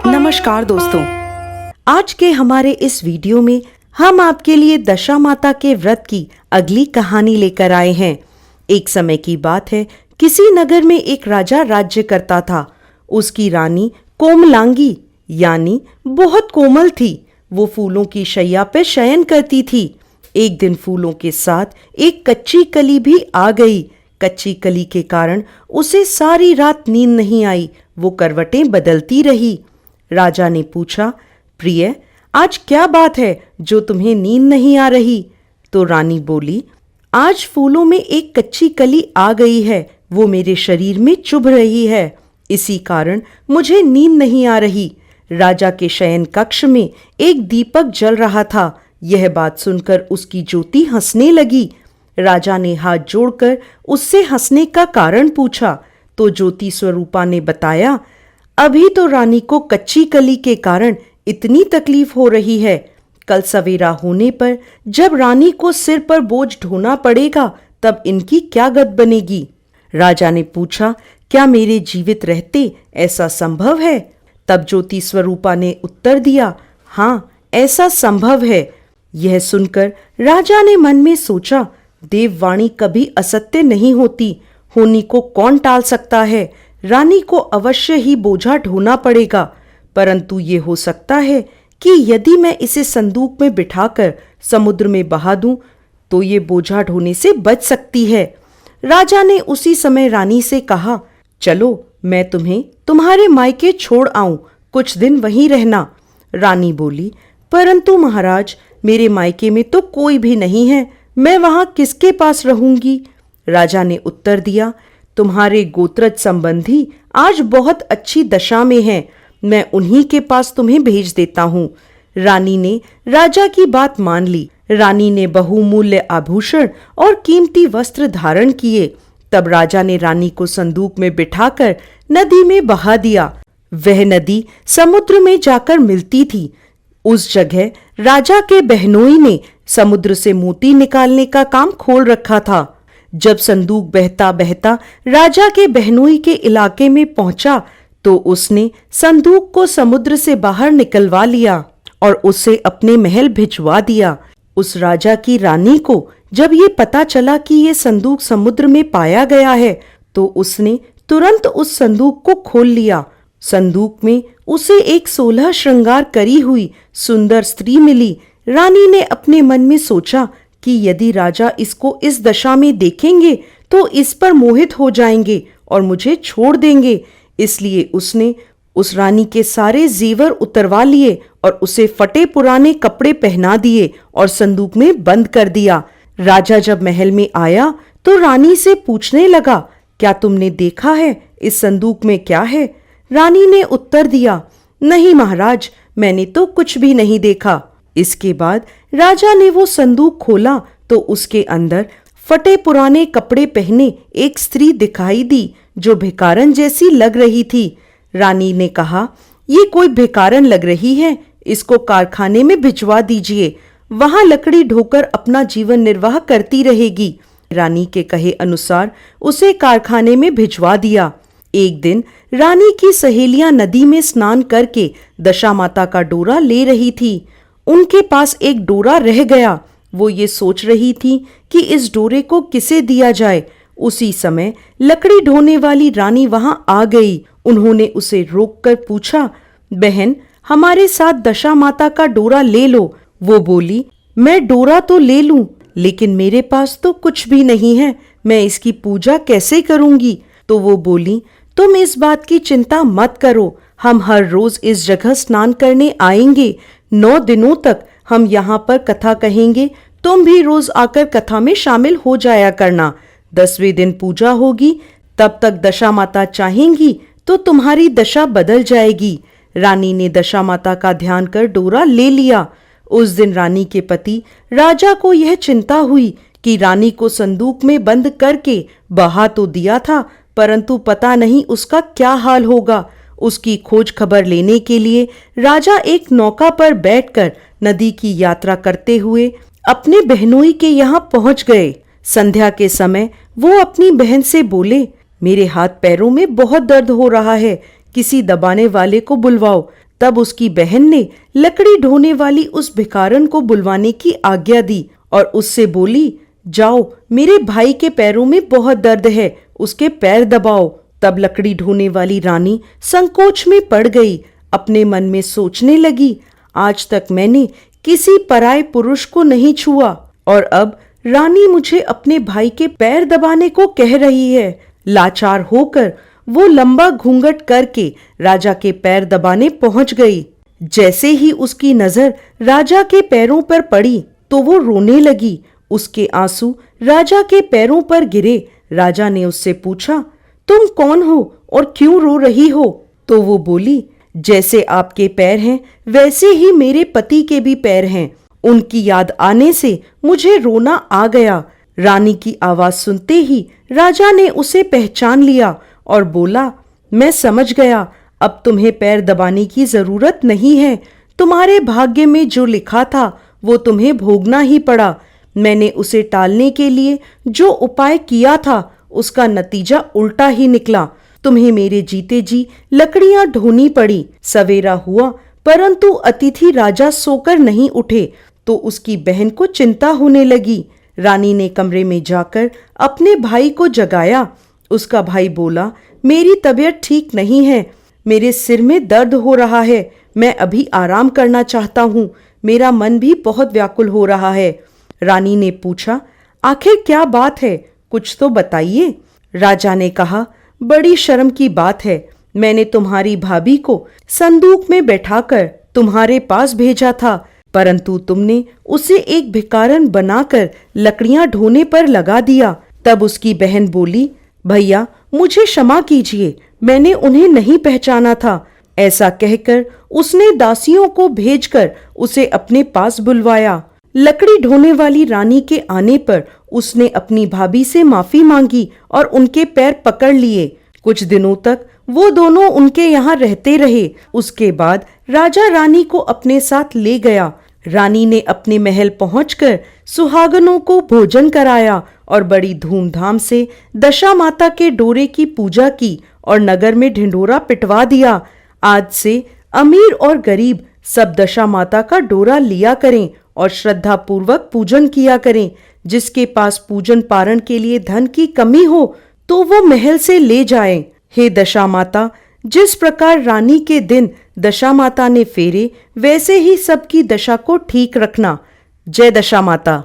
नमस्कार दोस्तों, आज के हमारे इस वीडियो में हम आपके लिए दशा माता के व्रत की अगली कहानी लेकर आए हैं। एक समय की बात है, किसी नगर में एक राजा राज्य करता था। उसकी रानी कोमलांगी यानी बहुत कोमल थी। वो फूलों की शैया पर शयन करती थी। एक दिन फूलों के साथ एक कच्ची कली भी आ गई। कच्ची कली के कारण उसे सारी रात नींद नहीं आई। वो करवटें बदलती रही। राजा ने पूछा, प्रिय, आज क्या बात है जो तुम्हें नींद नहीं आ रही? तो रानी बोली, आज फूलों में एक कच्ची कली आ गई है। वो मेरे शरीर में चुभ रही है, इसी कारण मुझे नींद नहीं आ रही। राजा के शयन कक्ष में एक दीपक जल रहा था। यह बात सुनकर उसकी ज्योति हंसने लगी। राजा ने हाथ जोड़कर उससे हंसने का कारण पूछा तो ज्योति स्वरूपा ने बताया, अभी तो रानी को कच्ची कली के कारण इतनी तकलीफ हो रही है। कल सवेरा होने पर जब रानी को सिर पर बोझ ढोना पड़ेगा तब इनकी क्या गत बनेगी? राजा ने पूछा, क्या मेरे जीवित रहते ऐसा संभव है? तब ज्योति स्वरूपा ने उत्तर दिया, हाँ, ऐसा संभव है। यह सुनकर राजा ने मन में सोचा, देववाणी कभी असत्य नहीं होती। होनी को कौन टाल सकता है? रानी को अवश्य ही बोझा ढोना पड़ेगा, परंतु ये हो सकता है कि यदि मैं इसे संदूक में बिठाकर समुद्र में बहा दूं तो ये बोझा ढोने से बच सकती है। राजा ने उसी समय रानी से कहा, चलो मैं तुम्हें तुम्हारे मायके छोड़ आऊं, कुछ दिन वहीं रहना। रानी बोली, परंतु महाराज, मेरे मायके में तो कोई भी नहीं है, मैं वहां किसके पास रहूंगी? राजा ने उत्तर दिया, तुम्हारे गोत्रज संबंधी आज बहुत अच्छी दशा में हैं, मैं उन्हीं के पास तुम्हें भेज देता हूँ। रानी ने राजा की बात मान ली। रानी ने बहुमूल्य आभूषण और कीमती वस्त्र धारण किए। तब राजा ने रानी को संदूक में बिठाकर नदी में बहा दिया। वह नदी समुद्र में जाकर मिलती थी। उस जगह राजा के बहनोई ने समुद्र से मोती निकालने का काम खोल रखा था। जब संदूक बहता बहता राजा के बहनोई के इलाके में पहुंचा तो उसने संदूक को समुद्र से बाहर निकलवा लिया और उसे अपने महल भिजवा दिया। उस राजा की रानी को जब ये पता चला कि ये संदूक समुद्र में पाया गया है तो उसने तुरंत उस संदूक को खोल लिया। संदूक में उसे एक 16 श्रृंगार करी हुई सुंदर स्त्री मिली। रानी ने अपने मन में सोचा कि यदि राजा इसको इस दशा में देखेंगे तो इस पर मोहित हो जाएंगे और मुझे छोड़ देंगे। इसलिए उसने उस रानी के सारे जेवर उतरवा लिए और उसे फटे पुराने कपड़े पहना दिए और संदूक में बंद कर दिया। राजा जब महल में आया तो रानी से पूछने लगा, क्या तुमने देखा है इस संदूक में क्या है? रानी ने उत्तर दिया, नहीं महाराज, मैंने तो कुछ भी नहीं देखा। इसके बाद राजा ने वो संदूक खोला तो उसके अंदर फटे पुराने कपड़े पहने एक स्त्री दिखाई दी जो भिखारन जैसी लग रही थी। रानी ने कहा, ये कोई भिखारन लग रही है, इसको कारखाने में भिजवा दीजिए, वहां लकड़ी ढोकर अपना जीवन निर्वाह करती रहेगी। रानी के कहे अनुसार उसे कारखाने में भिजवा दिया। एक दिन रानी की सहेलियां नदी में स्नान करके दशा माता का डोरा ले रही थी। उनके पास एक डोरा रह गया। वो ये सोच रही थी कि इस डोरे को किसे दिया जाए। उसी समय लकड़ी ढोने वाली रानी वहां आ गई। उन्होंने उसे रोककर पूछा, बहन, हमारे साथ दशा माता का डोरा ले लो। वो बोली, मैं डोरा तो ले लूं, लेकिन मेरे पास तो कुछ भी नहीं है, मैं इसकी पूजा कैसे करूंगी? तो वो बोली, तुम इस बात की चिंता मत करो, हम हर रोज इस जगह स्नान करने आएंगे। 9 दिनों तक हम यहाँ पर कथा कहेंगे, तुम भी रोज आकर कथा में शामिल हो जाया करना। 10वें दिन पूजा होगी, तब तक दशा माता चाहेंगी तो तुम्हारी दशा बदल जाएगी। रानी ने दशा माता का ध्यान कर डोरा ले लिया। उस दिन रानी के पति राजा को यह चिंता हुई कि रानी को संदूक में बंद करके बहा तो दिया था, परंतु पता नहीं उसका क्या हाल होगा। उसकी खोज खबर लेने के लिए राजा एक नौका पर बैठकर नदी की यात्रा करते हुए अपने बहनोई के यहाँ पहुंच गए। संध्या के समय वो अपनी बहन से बोले, मेरे हाथ पैरों में बहुत दर्द हो रहा है, किसी दबाने वाले को बुलवाओ। तब उसकी बहन ने लकड़ी ढोने वाली उस भिखारन को बुलवाने की आज्ञा दी और उससे बोली, जाओ, मेरे भाई के पैरों में बहुत दर्द है, उसके पैर दबाओ। तब लकड़ी ढोने वाली रानी संकोच में पड़ गई। अपने मन में सोचने लगी, आज तक मैंने किसी पराये पुरुष को नहीं छुआ और अब रानी मुझे अपने भाई के पैर दबाने को कह रही है। लाचार होकर वो लंबा घूंघट करके राजा के पैर दबाने पहुंच गई। जैसे ही उसकी नजर राजा के पैरों पर पड़ी तो वो रोने लगी। उसके आंसू राजा के पैरों पर गिरे। राजा ने उससे पूछा, तुम कौन हो और क्यों रो रही हो? तो वो बोली, जैसे आपके पैर हैं वैसे ही मेरे पति के भी पैर हैं। उनकी याद आने से मुझे रोना आ गया। रानी की आवाज सुनते ही राजा ने उसे पहचान लिया और बोला, मैं समझ गया, अब तुम्हें पैर दबाने की जरूरत नहीं है। तुम्हारे भाग्य में जो लिखा था वो तुम्हें भोगना ही पड़ा। मैंने उसे टालने के लिए जो उपाय किया था उसका नतीजा उल्टा ही निकला। तुम्हें मेरे जीते जी लकड़ियां ढोनी पड़ी। सवेरा हुआ परंतु अतिथि राजा सोकर नहीं उठे तो उसकी बहन को चिंता होने लगी। रानी ने कमरे में जाकर अपने भाई को जगाया। उसका भाई बोला, मेरी तबीयत ठीक नहीं है, मेरे सिर में दर्द हो रहा है, मैं अभी आराम करना चाहता हूँ, मेरा मन भी बहुत व्याकुल हो रहा है। रानी ने पूछा, आखिर क्या बात है, कुछ तो बताइए। राजा ने कहा, बड़ी शर्म की बात है, मैंने तुम्हारी भाभी को संदूक में बैठाकर तुम्हारे पास भेजा था, परंतु तुमने उसे एक भिखारन बनाकर लकड़ियां ढोने पर लगा दिया। तब उसकी बहन बोली, भैया मुझे क्षमा कीजिए, मैंने उन्हें नहीं पहचाना था। ऐसा कहकर उसने दासियों को भेजकर उसे अपने पास बुलवाया। लकड़ी ढोने वाली रानी के आने पर उसने अपनी भाभी से माफी मांगी और उनके पैर पकड़ लिए। कुछ दिनों तक वो दोनों उनके यहाँ रहते रहे। उसके बाद राजा रानी को अपने साथ ले गया। रानी ने अपने महल पहुंचकर सुहागनों को भोजन कराया और बड़ी धूमधाम से दशा माता के डोरे की पूजा की और नगर में ढिंढोरा पिटवा दिया। आज से अमीर और गरीब सब दशा माता का डोरा लिया करें और श्रद्धा पूर्वक पूजन किया करें। जिसके पास पूजन पारण के लिए धन की कमी हो तो वो महल से ले जाए। हे दशा माता, जिस प्रकार रानी के दिन दशा माता ने फेरे वैसे ही सबकी दशा को ठीक रखना। जय दशा माता।